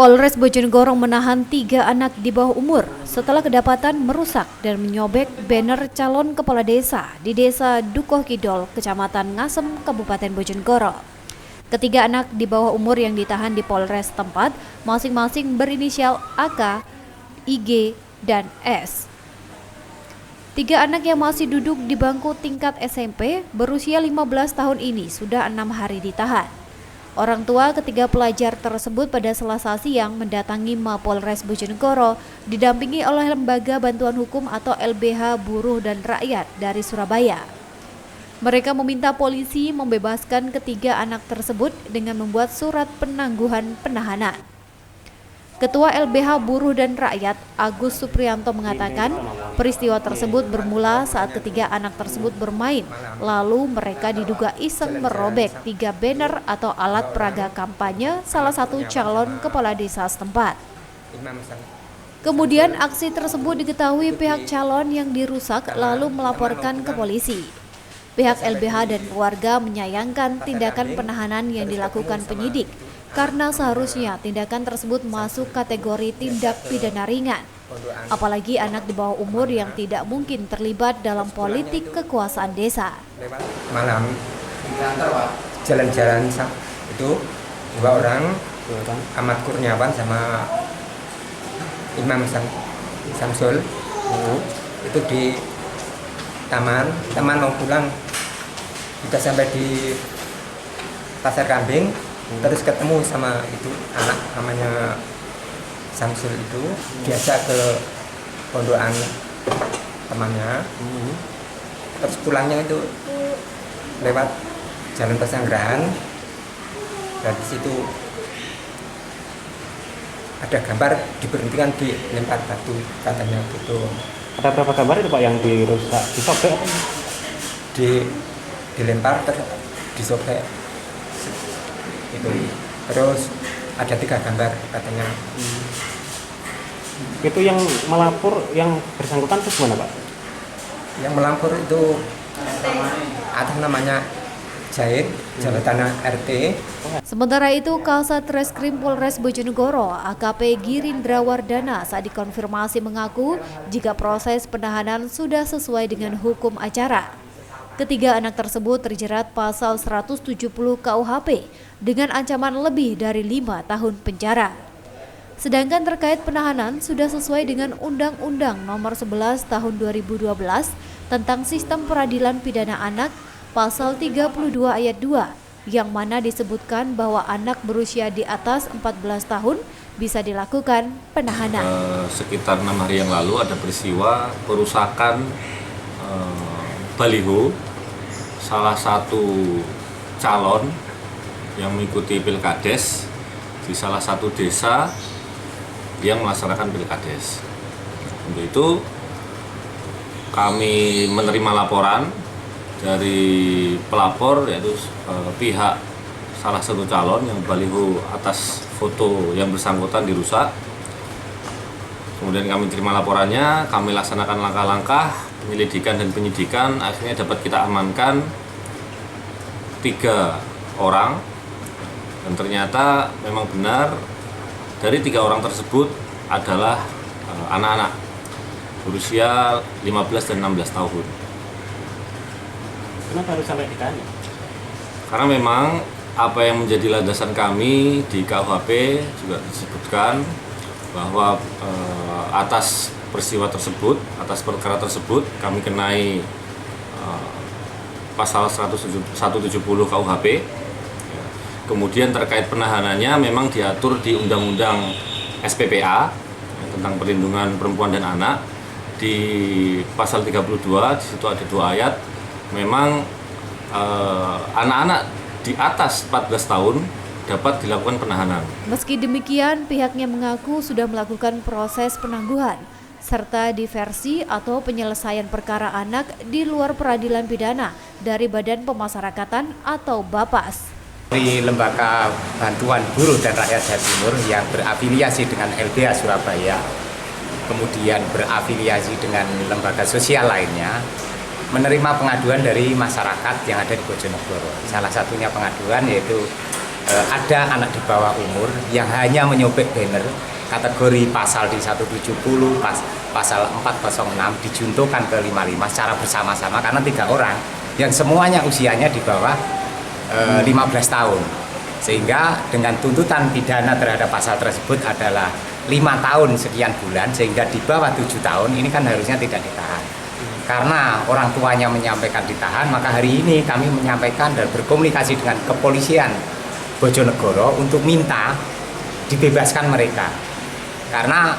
Polres Bojonegoro menahan 3 anak di bawah umur setelah kedapatan merusak dan menyobek banner calon kepala desa di Desa Dukuh Kidul, Kecamatan Ngasem, Kabupaten Bojonegoro. Ketiga anak di bawah umur yang ditahan di Polres tempat masing-masing berinisial AK, IG, dan S. 3 anak yang masih duduk di bangku tingkat SMP berusia 15 tahun ini sudah 6 hari ditahan. Orang tua ketiga pelajar tersebut pada Selasa siang mendatangi Mapolres Bojonegoro didampingi oleh Lembaga Bantuan Hukum atau LBH Buruh dan Rakyat dari Surabaya. Mereka meminta polisi membebaskan ketiga anak tersebut dengan membuat surat penangguhan penahanan. Ketua LBH Buruh dan Rakyat, Agus Supriyanto mengatakan peristiwa tersebut bermula saat ketiga anak tersebut bermain, lalu mereka diduga iseng merobek 3 banner atau alat peraga kampanye salah satu calon kepala desa setempat. Kemudian aksi tersebut diketahui pihak calon yang dirusak lalu melaporkan ke polisi. Pihak LBH dan keluarga menyayangkan tindakan penahanan yang dilakukan penyidik, karena seharusnya tindakan tersebut masuk kategori tindak pidana ringan. Apalagi anak di bawah umur yang tidak mungkin terlibat dalam politik kekuasaan desa. Malam jalan-jalan itu 2 orang, Ahmad Kurniawan sama Imam Samsul, itu di taman mau pulang. Kita sampai di Pasar Kambing, terus ketemu sama itu anak namanya Samsul, itu diajak ke pondokan temannya. Terus pulangnya itu lewat Jalan Pesanggerahan. Dari situ ada gambar diberhentikan dilempar batu, katanya gitu. Ada berapa gambar itu Pak yang dirusak, disobek? Dilempar terus disobek. Itu terus ada 3 gambar katanya. Itu yang melapor, yang bersangkutan itu gimana Pak? Yang melapor itu atas namanya Jahit, jabatan RT. Sementara itu, Kasat Reskrim Polres Bojonegoro AKP Girindra Wardana saat dikonfirmasi mengaku jika proses penahanan sudah sesuai dengan hukum acara. Ketiga anak tersebut terjerat pasal 170 KUHP dengan ancaman lebih dari 5 tahun penjara. Sedangkan terkait penahanan sudah sesuai dengan Undang-Undang Nomor 11 Tahun 2012 tentang Sistem Peradilan Pidana Anak pasal 32 ayat 2 yang mana disebutkan bahwa anak berusia di atas 14 tahun bisa dilakukan penahanan. Sekitar 6 hari yang lalu ada peristiwa perusakan baliho salah satu calon yang mengikuti Pilkades di salah satu desa yang melaksanakan Pilkades. Untuk itu kami menerima laporan dari pelapor, yaitu pihak salah satu calon yang baliho atas foto yang bersangkutan dirusak. Kemudian kami terima laporannya, kami laksanakan langkah-langkah penyelidikan dan penyidikan, akhirnya dapat kita amankan 3 orang, dan ternyata memang benar dari 3 orang tersebut adalah anak-anak berusia 15 dan 16 tahun. Kenapa harus sampai ditahan? Karena memang apa yang menjadi landasan kami di KUHP juga disebutkan bahwa atas peristiwa tersebut, atas perkara tersebut kami kenai pasal 170 KUHP. Kemudian terkait penahanannya memang diatur di Undang-Undang SPPA tentang perlindungan perempuan dan anak. Di pasal 32 di situ ada 2 ayat. Memang anak-anak di atas 14 tahun dapat dilakukan penahanan. Meski demikian, pihaknya mengaku sudah melakukan proses penangguhan serta diversi atau penyelesaian perkara anak di luar peradilan pidana dari Badan Pemasyarakatan atau BAPAS. Dari Lembaga Bantuan Buruh dan Rakyat Jawa Timur yang berafiliasi dengan LBH Surabaya, kemudian berafiliasi dengan lembaga sosial lainnya, menerima pengaduan dari masyarakat yang ada di Bojonegoro. Salah satunya pengaduan yaitu ada anak di bawah umur yang hanya menyobek banner kategori pasal di 170, pasal 406 dijuntukan ke 55 secara bersama-sama karena 3 orang yang semuanya usianya di bawah 15 tahun. Sehingga dengan tuntutan pidana terhadap pasal tersebut adalah 5 tahun sekian bulan, sehingga di bawah 7 tahun ini kan harusnya tidak ditahan. Karena orang tuanya menyampaikan ditahan, maka hari ini kami menyampaikan dan berkomunikasi dengan kepolisian Bojonegoro untuk minta dibebaskan mereka. Karena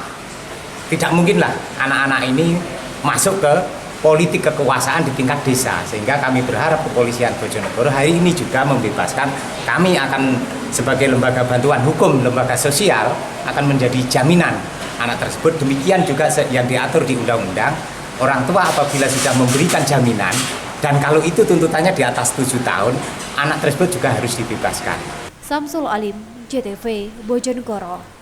tidak mungkinlah anak-anak ini masuk ke politik kekuasaan di tingkat desa, sehingga kami berharap kepolisian Bojonegoro hari ini juga membebaskan. Kami akan sebagai lembaga bantuan hukum, lembaga sosial akan menjadi jaminan anak tersebut. Demikian juga yang diatur di undang-undang, orang tua apabila sudah memberikan jaminan dan kalau itu tuntutannya di atas 7 tahun, anak tersebut juga harus dibebaskan. Samsul Alim, JTV, Bojonegoro.